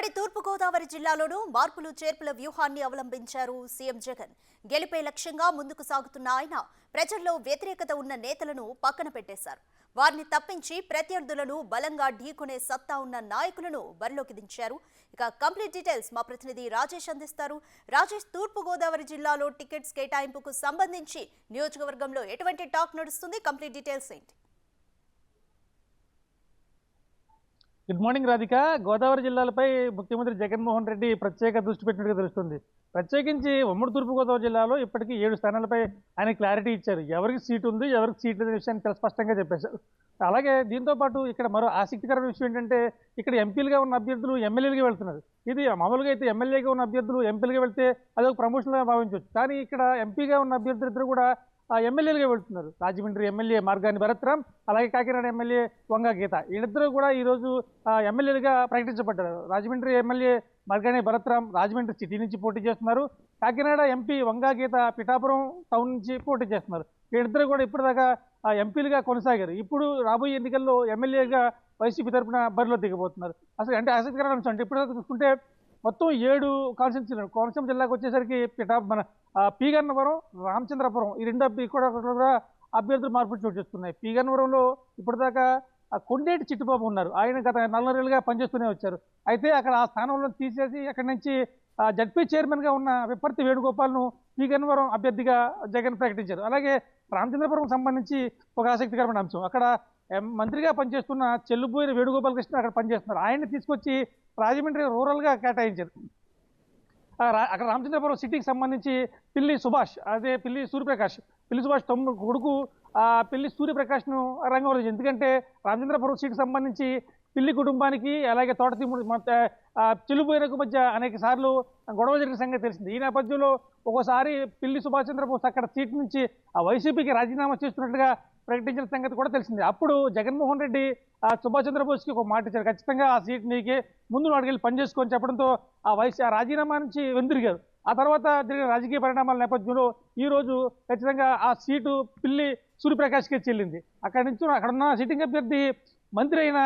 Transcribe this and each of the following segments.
ఉమ్మడి తూర్పుగోదావరి జిల్లాలోనూ మార్పులు చేర్పుల వ్యూహాన్ని అవలంబించారు సీఎం జగన్. గెలిపే లక్ష్యంగా ముందుకు సాగుతున్న ఆయన ప్రజల్లో వ్యతిరేకత ఉన్న నేతలను పక్కన పెట్టేశారు. వారిని తప్పించి ప్రత్యర్థులను బలంగా ఢీకొనే సత్తా ఉన్న నాయకులను బరిలోకి దించారు. ఇక కంప్లీట్ డీటెయిల్స్ మా ప్రతినిధి రాజేష్ అందిస్తారు. రాజేష్, తూర్పుగోదావరి జిల్లాలో టికెట్స్ కేటాయింపుకు సంబంధించి నియోజకవర్గంలో ఎటువంటి టాక్ నడుస్తుంది? కంప్లీట్ డీటెయిల్స్ ఏంటి? Good morning Radhika. గోదావరి జిల్లాలపై ముఖ్యమంత్రి జగన్మోహన్ రెడ్డి ప్రత్యేక దృష్టి పెట్టినట్టుగా తెలుస్తుంది. ప్రత్యేకించి ఉమ్మడి తూర్పుగోదావరి జిల్లాలో ఇప్పటికీ 7 స్థానాలపై ఆయన క్లారిటీ ఇచ్చారు. ఎవరికి సీటు ఉంది, ఎవరికి సీట్ లేని విషయాన్ని చాలా స్పష్టంగా చెప్పేశారు. అలాగే దీంతో పాటు ఇక్కడ మరో ఆసక్తికరమైన విషయం ఏంటంటే, ఇక్కడ ఎంపీలుగా ఉన్న అభ్యర్థులు ఎమ్మెల్యేలుగా వెళ్తున్నారు. ఇది మామూలుగా అయితే ఎమ్మెల్యేగా ఉన్న అభ్యర్థులు ఎంపీలుగా వెళ్తే అదొక ప్రమోషన్గా భావించవచ్చు. కానీ ఇక్కడ ఎంపీగా ఉన్న అభ్యర్థులు ఇద్దరు కూడా ఎమ్మెల్యేలుగా వెళ్తున్నారు. రాజమండ్రి ఎమ్మెల్యే మార్గాని భరత్రామ్, అలాగే కాకినాడ ఎమ్మెల్యే వంగా గీత, వీళ్ళిద్దరూ కూడా ఈరోజు ఎమ్మెల్యేలుగా ప్రకటించబడ్డారు. రాజమండ్రి ఎమ్మెల్యే మార్గాని భరత్రామ్ రాజమండ్రి సిటీ నుంచి పోటీ చేస్తున్నారు. కాకినాడ ఎంపీ వంగా గీత పిఠాపురం టౌన్ నుంచి పోటీ చేస్తున్నారు. వీళ్ళిద్దరూ కూడా ఇప్పటిదాకా ఎంపీలుగా కొనసాగారు. ఇప్పుడు రాబోయే ఎన్నికల్లో ఎమ్మెల్యేగా వైసీపీ తరఫున బరిలో దిగబోతున్నారు. అసలు అంటే ఆసక్తికరమైన అంశం అంటే ఇప్పటిదాకా చూసుకుంటే మొత్తం 7 కాన్స్టిట్యూన్సీలు కోనసీమ జిల్లాకు వచ్చేసరికి మన పీగన్నవరం, రామచంద్రపురం ఈ రెండు కూడా అభ్యర్థులు మార్పులు చోటు చేస్తున్నాయి. పీగన్నవరంలో ఇప్పటిదాకా కొండేటి చిట్టుబాబు ఉన్నారు. ఆయన గత 4 ఏళ్ళుగా పనిచేస్తూనే వచ్చారు. అయితే అక్కడ ఆ స్థానంలో తీసేసి అక్కడి నుంచి జడ్పీ చైర్మన్గా ఉన్న విప్పర్తి వేణుగోపాల్ను పీగన్నవరం అభ్యర్థిగా జగన్ ప్రకటించారు. అలాగే రామచంద్రపురం సంబంధించి ఒక ఆసక్తికరమైన అంశం, అక్కడ మంత్రిగా పనిచేస్తున్న చెల్లుబోయిన వేణుగోపాలకృష్ణ అక్కడ పనిచేస్తున్నారు. ఆయన్ని తీసుకొచ్చి రాజమండ్రి రూరల్గా కేటాయించారు. అక్కడ రామచంద్రపురం సిటీకి సంబంధించి పిల్లి సుభాష్, అదే పిల్లి సూర్యప్రకాష్, పిల్లి సుభాష్ తమ్ముడు కొడుకు పిల్లి సూర్యప్రకాష్ను రంగంలో, ఎందుకంటే రామచంద్రపురం సీటుకి సంబంధించి పిల్లి కుటుంబానికి అలాగే తోటతీముడు చెల్లుబోయినకు మధ్య అనేక సార్లు గొడవ జరిగిన సంగతి తెలిసింది. ఈ నేపథ్యంలో ఒక్కోసారి పిల్లి సుభాష్ చంద్రబోస్ అక్కడ సీటు నుంచి వైసీపీకి రాజీనామా చేస్తున్నట్టుగా ప్రకటించిన సంగతి కూడా తెలిసింది. అప్పుడు జగన్మోహన్ రెడ్డి సుభాష్ చంద్రబోస్కి ఒక మాట ఇచ్చారు, ఖచ్చితంగా ఆ సీట్ నీకే, ముందు నువ్వు అడిగి పనిచేసుకొని చెప్పడంతో ఆ రాజీనామా నుంచి వెందిరిగారు. ఆ తర్వాత జరిగిన రాజకీయ పరిణామాల నేపథ్యంలో ఈరోజు ఖచ్చితంగా ఆ సీటు పిల్లి సూర్యప్రకాష్కే చెల్లింది. అక్కడి నుంచి అక్కడున్న సిట్టింగ్ అభ్యర్థి మంత్రి అయిన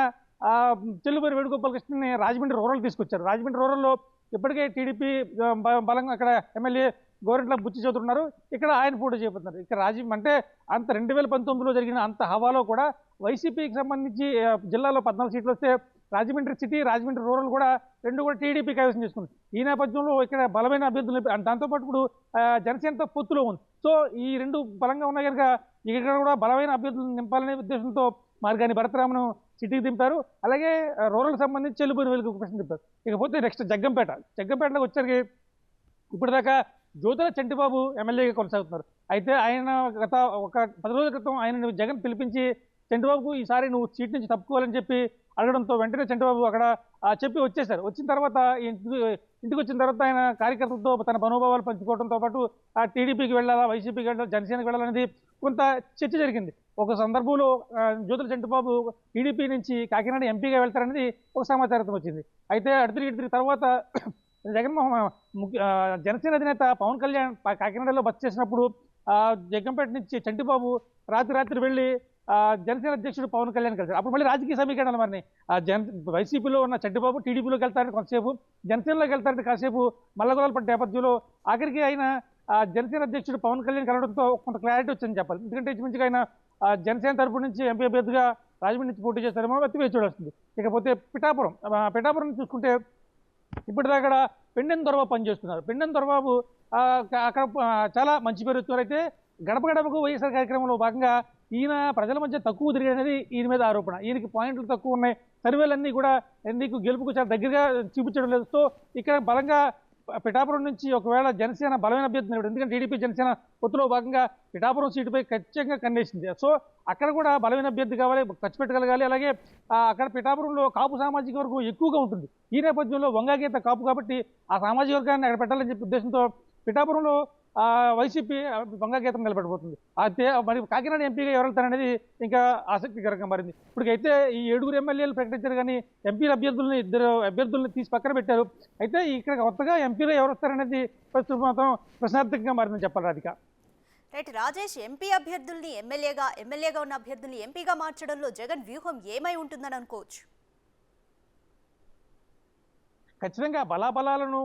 చెల్లుబోయిన వేణుగోపాలకృష్ణని రాజమండ్రి రూరల్ తీసుకొచ్చారు. రాజమండ్రి రూరల్లో ఇప్పటికే టీడీపీ బలంగా అక్కడ ఎమ్మెల్యే గోరెంట్ల బుచ్చి చదువుతున్నారు. ఇక్కడ ఆయన పోటీ చేయబోతున్నారు. ఇక్కడ అంటే అంత 2019లో జరిగిన అంత హవాలో కూడా వైసీపీకి సంబంధించి జిల్లాలో 14 సీట్లు వస్తే రాజమండ్రి సిటీ, రాజమండ్రి రూరల్ కూడా రెండు కూడా టీడీపీ కైవసం చేసుకుంది. ఈ నేపథ్యంలో ఇక్కడ బలమైన అభ్యర్థులు, దాంతోపాటు ఇప్పుడు జనసేనతో పొత్తులో ఉంది. సో ఈ రెండు బలంగా ఉన్నాయి కనుక ఇక్కడ కూడా బలమైన అభ్యర్థులను నింపాలనే ఉద్దేశంతో మార్గాని భరతరామ్ను సిటీకి దింపారు. అలాగే రూరల్కి సంబంధించి చెల్లుబోయిన వేలకు ఒక ప్రశ్న దింపారు. ఇకపోతే నెక్స్ట్ జగ్గంపేటలోకి వచ్చరికి ఇప్పటిదాకా జ్యోతుల చంటిబాబు ఎమ్మెల్యేగా కొనసాగుతున్నారు. అయితే ఆయన గత ఒక 10 రోజుల క్రితం ఆయన జగన్ పిలిపించి చంటిబాబుకు ఈసారి నువ్వు సీట్ నుంచి తప్పుకోవాలని చెప్పి అడగడంతో వెంటనే చంటిబాబు అక్కడ చెప్పి వచ్చేశారు. వచ్చిన తర్వాత ఇంటికి వచ్చిన తర్వాత ఆయన కార్యకర్తలతో తన మనోభావాలు పంచుకోవడంతో పాటు టీడీపీకి వెళ్ళాలా, వైసీపీకి వెళ్ళాలా, జనసేనకి వెళ్ళాలనేది కొంత చర్చ జరిగింది. ఒక సందర్భంలో జ్యోతుల చంటిబాబు టీడీపీ నుంచి కాకినాడ ఎంపీగా వెళ్తారనేది ఒక సమాచారం వచ్చింది. అయితే అడితిరిగి తర్వాత జనసేన అధినేత పవన్ కళ్యాణ్ కాకినాడలో బస్ చేసినప్పుడు జగ్గంపేట నుంచి చంటిబాబు రాత్రి వెళ్ళి జనసేన అధ్యక్షుడు పవన్ కళ్యాణ్ కలిశారు. అప్పుడు మళ్ళీ రాజకీయ సమీకరణలు మరి వైసీపీలో ఉన్న చంటిబాబు టీడీపీలోకి వెళ్తారని కొంతసేపు, జనసేనలోకి వెళ్తారని కాసేపు మల్లగొడవలు పడ్డ నేపథ్యంలో ఆఖరికి ఆయన జనసేన అధ్యక్షుడు పవన్ కళ్యాణ్ కలవడంతో కొంత క్లారిటీ వచ్చిందని చెప్పాలి. ఎందుకంటే ఇంచుమించుగా ఆయన జనసేన తరపు నుంచి ఎంపీ అభ్యర్థిగా రాజమండ్రి నుంచి పోటీ చేస్తారేమో వేచి చూడాల్సింది. ఇకపోతే పిఠాపురం చూసుకుంటే ఇప్పటిదాకా పెండెం దొరబాబు పనిచేస్తున్నారు. పెండెం దొరబాబు అక్కడ చాలా మంచి పేరు వచ్చారు. అయితే గడప గడపకు వైఎస్ఆర్ కార్యక్రమంలో భాగంగా ఈయన ప్రజల మధ్య తక్కువ తిరిగనేది ఈయన మీద ఆరోపణ. ఈయనకి పాయింట్లు తక్కువ ఉన్నాయి, సర్వేలన్నీ కూడా నీకు గెలుపుకు చాలా దగ్గరగా చూపించడం లేదు. సో ఇక్కడ బలంగా పిఠాపురం నుంచి ఒకవేళ జనసేన బలమైన అభ్యర్థి, ఎందుకంటే టీడీపీ జనసేన పొత్తులో భాగంగా పిఠాపురం సీటుపై ఖచ్చితంగా కన్నేసింది. సో అక్కడ కూడా బలమైన అభ్యర్థి కావాలి, ఖర్చు పెట్టగలగాలి. అలాగే అక్కడ పిఠాపురంలో కాపు సామాజిక వర్గం ఎక్కువగా ఉంటుంది. ఈ నేపథ్యంలో వంగాగీత కాపు కాబట్టి ఆ సామాజిక వర్గాన్ని అక్కడ పెట్టాలని చెప్పి ఉద్దేశంతో పిఠాపురంలో వైసీపీ వంగాగీతం నిలబెట్టబోతుంది. అయితే మరి కాకినాడ ఎంపీగా ఎవరు వెళ్తారనేది ఇంకా ఆసక్తికరంగా మారింది. ఇప్పటికైతే ఈ 7 ఎమ్మెల్యేలు ప్రకటించారు, కానీ ఎంపీల అభ్యర్థుల్ని 2 అభ్యర్థుల్ని తీసి పక్కన పెట్టారు. అయితే ఇక్కడ కొత్తగా ఎంపీగా ఎవరు వస్తారనేది ప్రస్తుతం మాత్రం ప్రశ్నార్థకంగా మారిందని చెప్పాలి రాధిక. రైట్ రాజేష్, ఎంపీ అభ్యర్థుల్ని ఎమ్మెల్యేగా ఉన్న అభ్యర్థుల్ని ఎంపీగా మార్చడంలో జగన్ వ్యూహం ఏమై ఉంటుందని అనుకోవచ్చు? ఖచ్చితంగా బలాబలాలను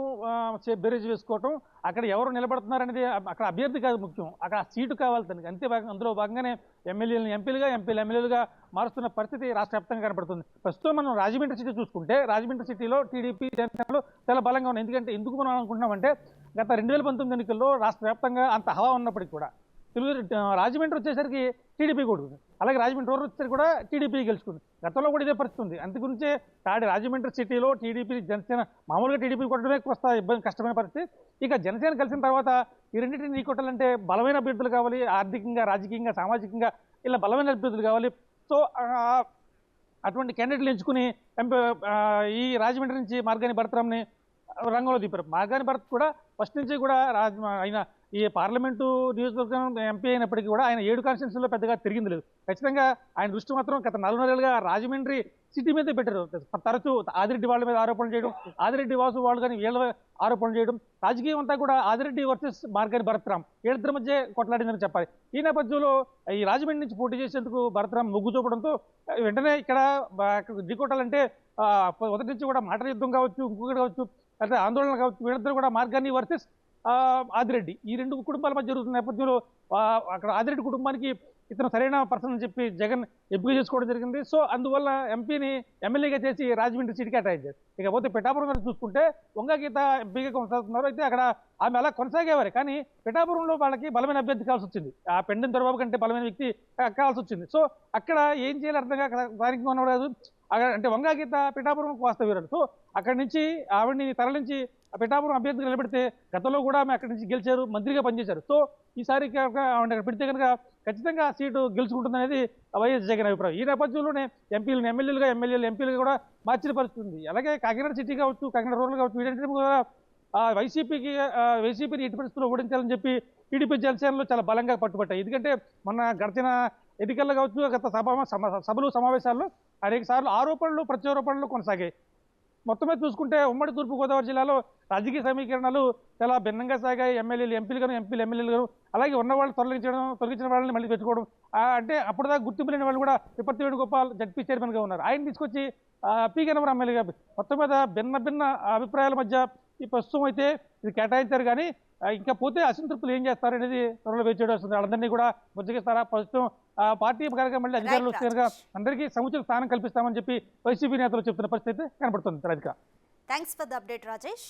బేరీజ్ వేసుకోవటం, అక్కడ ఎవరు నిలబడుతున్నారనేది అక్కడ అభ్యర్థి కాదు ముఖ్యం, అక్కడ సీటు కావాలి తనకి. అంతే అందులో భాగంగానే ఎమ్మెల్యేలను ఎంపీలుగా, ఎమ్మెల్యేలుగా మారుస్తున్న పరిస్థితి రాష్ట్ర వ్యాప్తంగా కనపడుతుంది. ప్రస్తుతం మనం రాజమండ్రి సిటీ చూసుకుంటే, రాజమండ్రి సిటీలో టీడీపీ జనసేనలో చాలా బలంగా ఉన్నాయి. ఎందుకు మనం అనుకుంటున్నామంటే, గత 2019 ఎన్నికల్లో రాష్ట్ర వ్యాప్తంగా అంత హవా ఉన్నప్పటికీ కూడా రాజమండ్రి వచ్చేసరికి టీడీపీ కొడుకుంది, అలాగే రాజమండ్రి రూరల్ వచ్చేసరికి కూడా టీడీపీ గెలుచుకుంది. గతంలో కూడా ఇదే పరిస్థితి ఉంది. అందుగురించే రాజమండ్రి సిటీలో టీడీపీ జనసేన మామూలుగా టీడీపీ కొట్టడమే ఇబ్బంది, కష్టమైన పరిస్థితి. ఇక జనసేన కలిసిన తర్వాత ఈ రెండింటిని ఢీకొట్టాలంటే బలమైన అభ్యర్థులు కావాలి, ఆర్థికంగా, రాజకీయంగా, సామాజికంగా ఇలా బలమైన అభ్యర్థులు కావాలి. సో అటువంటి క్యాండిడేట్లు ఎంచుకుని ఈ రాజమండ్రి నుంచి మార్గాని భరతరాంని రంగంలో దింపారు. మార్గాని భరత్ కూడా ఫస్ట్ నుంచి కూడా ఆయన ఈ పార్లమెంటు నియోజకవర్గం ఎంపీ అయినప్పటికీ కూడా ఆయన 7 కాన్స్టిట్యూన్సీలో పెద్దగా తిరిగింది లేదు. ఖచ్చితంగా ఆయన దృష్టి మాత్రం గత 4 ఏళ్ళుగా రాజమండ్రి సిటీ మీదే పెట్టారు. తరచూ ఆదిరెడ్డి వాళ్ళ మీద ఆరోపణలు చేయడం, ఆదిరెడ్డి వాసు వాళ్ళు కానీ వీళ్ళ ఆరోపణలు చేయడం, రాజకీయం అంతా కూడా ఆదిరెడ్డి వర్సెస్ మార్గాని భరత్రామ్ వీళ్ళిద్దరి మధ్య కొట్లాడిందని చెప్పాలి. ఈ నేపథ్యంలో ఈ రాజమండ్రి నుంచి పోటీ చేసేందుకు భరత్రామ్ మొగ్గు చూపడంతో వెంటనే ఇక్కడ ఢీకొట్టాలంటే మొదటి నుంచి కూడా మాటల యుద్ధం కావచ్చు, ఇంకొకటి కావచ్చు, అంటే ఆందోళన కావచ్చు, వీళ్ళిద్దరు కూడా మార్గాని వర్సెస్ ఆదిరెడ్డి ఈ 2 కుటుంబాల మధ్య జరుగుతున్న నేపథ్యంలో అక్కడ ఆదిరెడ్డి కుటుంబానికి ఇతను సరైన పర్సన్ అని చెప్పి జగన్ ఎంపిక చేసుకోవడం జరిగింది. సో అందువల్ల ఎంపీని ఎమ్మెల్యేగా చేసి రాజమండ్రి సీట్కి కేటాయించారు. ఇకపోతే పిఠాపురం గారు చూసుకుంటే వంగగీత ఎంపీగా కొనసాగుతున్నారు. అయితే అక్కడ ఆమె అలా కొనసాగేవారు, కానీ పిఠాపురంలో వాళ్ళకి బలమైన అభ్యర్థి కావాల్సి వచ్చింది. ఆ పెండెం దొరబాబు కంటే బలమైన వ్యక్తి కావాల్సి వచ్చింది. సో అక్కడ ఏం చేయాలి అర్థం కాక స్థానికంగా ఉన్నవాడు అంటే వంగగీత పిఠాపురం వాస్తవ్యురాలు. సో అక్కడి నుంచి ఆవిడ్ని తరలించి పిఠాపురం అభ్యర్థిగా నిలబెడితే గతంలో కూడా ఆమె అక్కడి నుంచి గెలిచారు, మంత్రిగా పనిచేశారు. సో ఈసారి ఆవిడ పెడితే కనుక ఖచ్చితంగా సీటు గెలుచుకుంటుందనేది వైఎస్ జగన్ అభిప్రాయం. ఈ నేపథ్యంలోనే ఎంపీలను ఎమ్మెల్యేలుగా, ఎంపీలుగా కూడా మార్చిన పరిస్థితి ఉంది. అలాగే కాకినాడ సిటీ కావచ్చు, కాకినాడ రూరల్ కావచ్చు, వీటంటే కూడా వైసీపీని ఎట్టి పరిస్థితుల్లో ఓడించాలని చెప్పి టీడీపీ జనసేనలో చాలా బలంగా పట్టుబట్టాయి. ఎందుకంటే మొన్న గడిచిన ఎన్నికల్లో కావచ్చు, గత సభలు సమావేశాల్లో అనేక సార్లు ఆరోపణలు ప్రత్యారోపణలు కొనసాగాయి. మొత్తం మీద చూసుకుంటే ఉమ్మడి తూర్పుగోదావరి జిల్లాలో రాజకీయ సమీకరణలు చాలా భిన్నంగా సాగాయి. ఎమ్మెల్యేలు, అలాగే ఉన్న వాళ్ళు తొలగించిన వాళ్ళని మళ్ళీ పెట్టుకోవడం, అంటే అప్పటిదాకా గుర్తింపు లేని వాళ్ళు కూడా విపత్తి వేణుగోపాల్ జడ్పీ చైర్మన్గా ఉన్నారు, ఆయన తీసుకొచ్చి పి గన్నవరం ఎమ్మెల్యేగా. మొత్తం మీద భిన్న అభిప్రాయాల మధ్య ఈ ప్రస్తుతం అయితే ఇది కేటాయించారు. కానీ ఇంకా పోతే అసంతృప్తులు ఏం చేస్తారనేది త్వరలో వేచి చూడాల్సింది. వాళ్ళందరినీ కూడా బుజ్జగిస్తారా, ప్రస్తుతం పార్టీ ప్రకారంగా మళ్ళీ అధికారులు వస్తే కనుక అందరికీ సముచిత స్థానం కల్పిస్తామని చెప్పి వైసీపీ నేతలు చెప్తున్న పరిస్థితి కనబడుతుంది. Radhika, thanks for the update Rajesh.